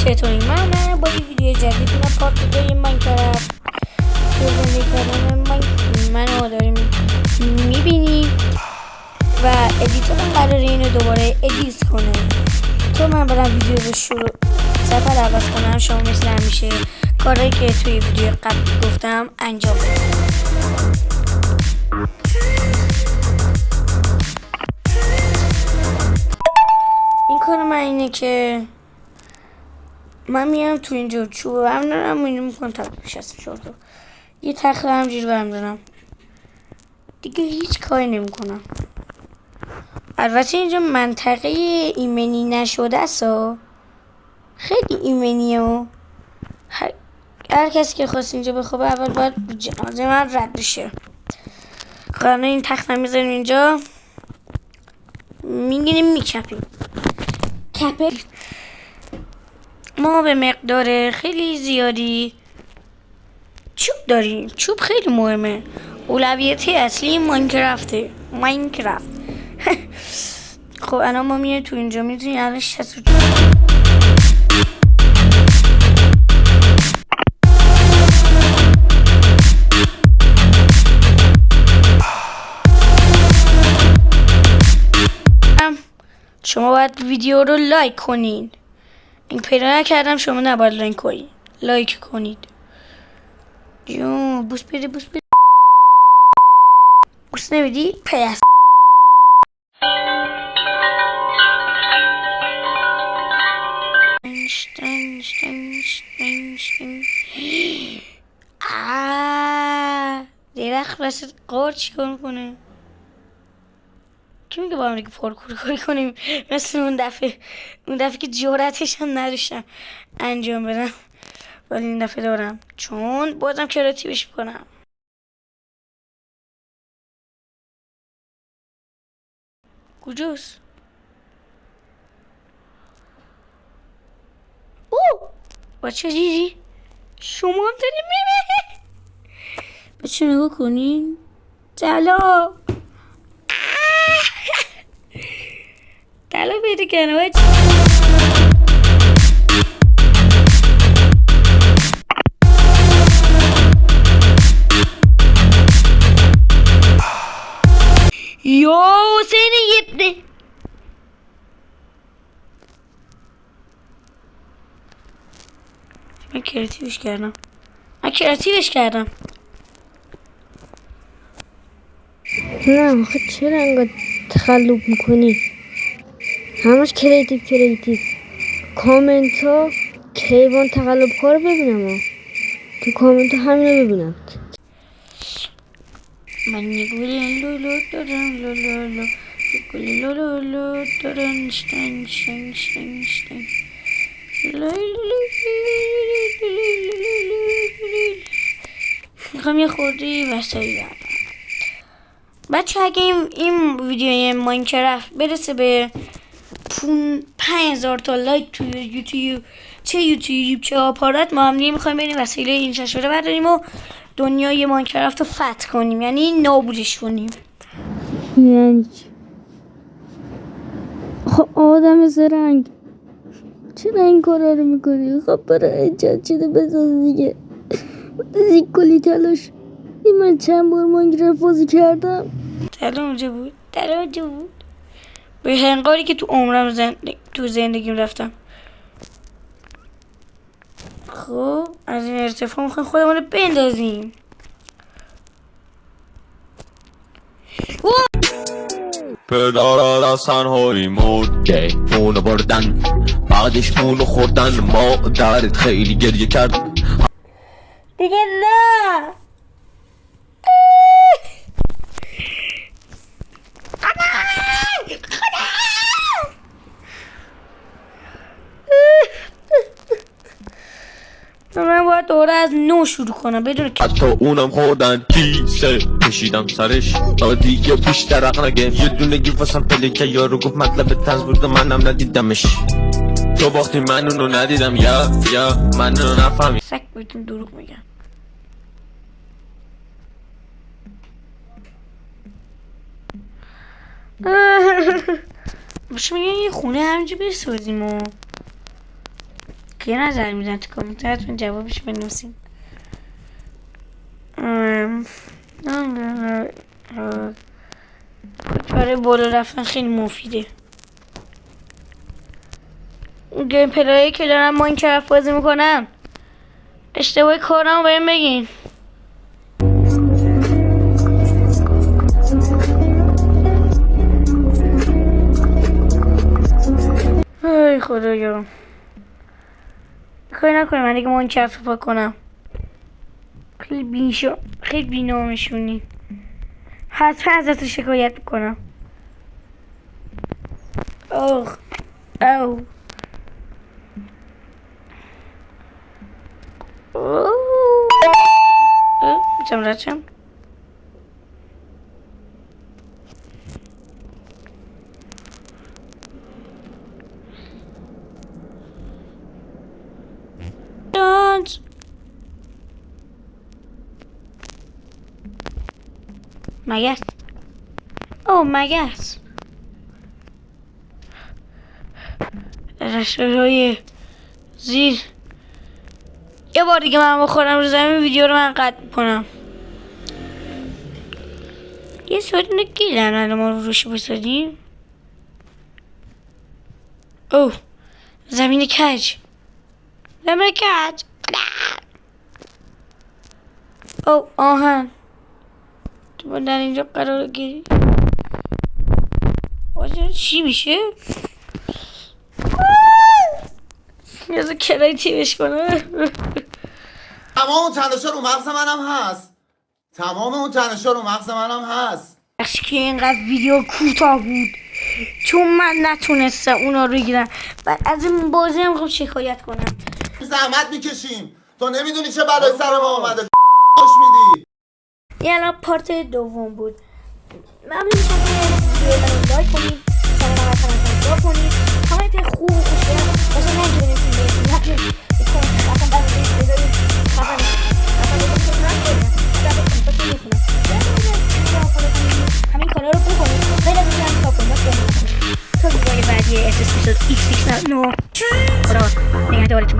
چطورین؟ من با یه ویدیو جدید اینا پارت داریم ماینکرافت توی زندگی کردن منو داریم میبینیم و ادیتورم قراره اینو دوباره ادیت کنه تو من برم ویدیو رو شروع سفر عوض کنم. شما مثل همیشه کارهایی که توی ویدیو قبل گفتم انجام بدید. این کار من اینه که من میام تو اینجا چوب برم دارم اینو میکنم تبدیل بشه شورتو یه تخته همجوری برم دارم دیگه هیچ کاری نمیکنم. البته اینجا منطقه ایمنی نشده است خیلی ایمنیه و هر کسی که خواست اینجا بخوابه اول باید جنازه من رد بشه. قراره این تخت میذاریم اینجا میگیریم میکپیم. کپه ما به مقدار خیلی زیادی چوب داریم. چوب خیلی مهمه. اولویت اصلی ماینکرافته. خب الان ما میره تو اینجا میتونیم الان 64 شما باید ویدیو رو لایک کنین. این پیدا نکردم شما نباید لایک کنید. جو بوس بده بوس نمیدی پس درخت وسط قار چیکار کنه؟ کی میگه با هم دیگه پارکور کنیم مثل اون دفعه که جرأتش هم نداشتم انجام بدم ولی این دفعه دارم چون بازم کریتیوش کنم. کجاست؟ بچه دیدی؟ شما هم داریم میبینی؟ بچه نگاه کنین طلا پیدا کنه بچه یا حسین یبنه من کریتیوش کردم نه آخه چرا انقدر تخلف میکنی؟ همش کریتیو کامنت ها کیوان تخلف کار ببینم تو کامنت ها همینو ببینم. من نگولی لولو دارن شتن میخوام یه خوردی وسایی بردم. بچه اگه این ویدیوی ماینکرافت برسه به 5000 تا لایک تو یوتیوب چه آپارات ما هم دیگه میخوایم بریم وسیله این شاشوره برداریم و دنیای ماینکرافت رو فتح کنیم یعنی نابودش کنیم. یعنی خب آدم زرنگ چرا این کارا رو میکنی؟ خب برای ایجاد شده بذار دیگه بذار کلی تلاش. این من چند بار ماینکرافت بازی کردم تلا اونجا بود به هنگاری که تو عمرم تو زندگیم رفتم. خب از این ارتفاع میخوایم خودمون رو بندازیم. پدر دستن هایی مرده اونو بردن بعدش اونو خوردن مادرت خیلی گریه کرد دیگه نه من باید دوره از نو شروع کنم بدون که حتی اونم خوردن کیسه کشیدم سرش دیگه بیشتر عقل نگه یه دونه گیف واسم پله که یارو گفت مطلب تنز بود منم ندیدمش تو باختی من اونو ندیدم یا من اونو نفهمی سک بهتون دروغ میگم. باشه میگن یه خونه همینجا بسازیم و بقیه نظر میدن تو کامنتاتون جوابش بنویسین. برای بالا رفتن خیلی مفیده. گیم پلایی که دارم ماینکرافت بازی میکنم اشتباه کارم بهم بگین. ای خدایا کاری نکنیم من دیگه ماینکرافت رو پاک کنم. خیلی بی‌نامشونی. حتما ازتون شکایت میکنم. اوه او میتونم رچم. Don't. مگس. اوه مگس. رشته‌های زیر. یه بار دیگه من بخورم رو زمین ویدیو رو من قطع میکنم. یه سوال نگیرن الان ما رو روش بسادیم. اوه زمین کج. زمین کج. اوه آهن تو با در اینجا قرار گیری. واجه چی میشه؟ یه کرای تیمش کنه. تمام اون تنشا رو مغز منم هست. تمام اون تنشا رو مغز منم هست. بخشی که اینقدر ویدیو کوتاه بود چون من نتونستم اونا رو بگیرم. بعد از این بازی هم خب شکایت کنم. زحمت میکشیم تو نمیدونی چه بلای سر ما اومده. خوش میدی. این الان پارت دوم بود. ممنون میشم که ویدیو رو لایک کنید، کانال ما رو سابسکرایب کنید، کامنت خوب و خوشگل واسه من که بنویسید. حتما کامنت اصلا بعد از این بذارید همین کانال رو بکنید. غیر از این هم ساب کنید تا ویدیوهای بعدی SS episode X9 خدا نگهدارتون.